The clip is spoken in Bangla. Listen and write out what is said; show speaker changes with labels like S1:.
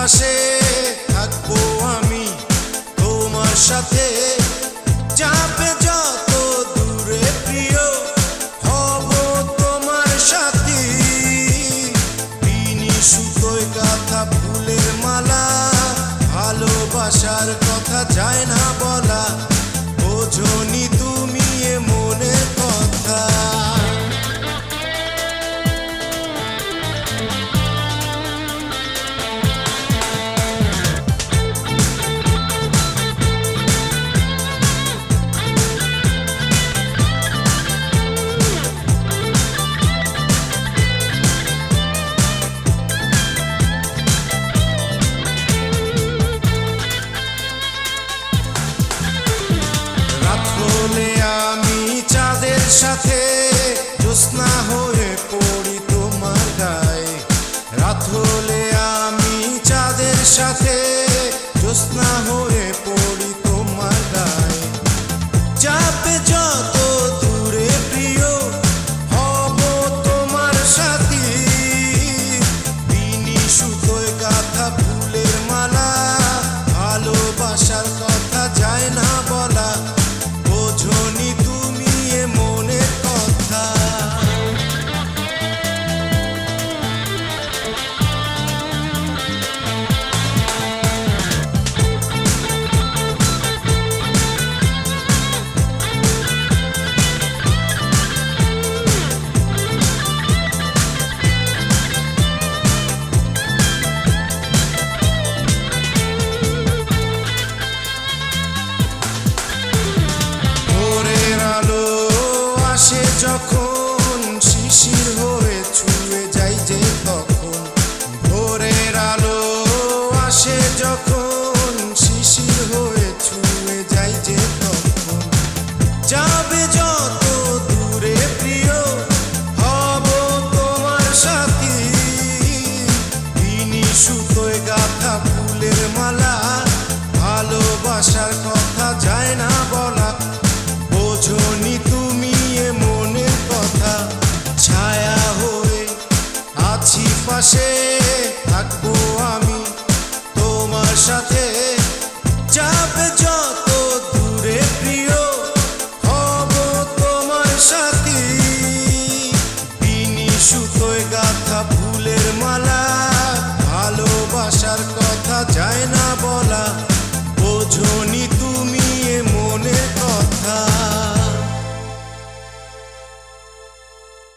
S1: পাশে থাকবো আমি তোমার সাথে, যাবে যত দূরে প্রিয় হব তোমার সাথী। বিনি সুতোয় গাঁথা ফুলের মালা, ভালোবাসার কথা যায় না বলা, বোঝনি তুমি এ মনের কথা। সাথে জ্যোৎস্না হয়ে পড়ি তোমার গায়ে, রাত হলে আমি চাঁদের সাথে জ্যোৎস্না হয়ে পড়ি তোমার গায়ে। যাবে যত দূরে প্রিয় হব তোমার সাথী, বিনি সুতোয় গাঁথা ফুলের মালা, ভালোবাসার কথা যায় না বলা, বোঝনি তুমি এ মনের কথা। যখন শিশির হয়ে ছুঁয়ে যাই যে তখন, ভোরের আলো আসে যখন শিশির হয়ে ছুঁয়ে যাই যে তখন, যাবে যত দূরে প্রিয় হব তোমার সাথী। বিনি সুতোয় গাঁথা ফুলের মালা, ভালোবাসার কথা যায় না বলা, বোঝনি তুমি এ মনের কথা। ছায়া হয়ে আছি পাশে থাকবো আমি তোমার সাথে,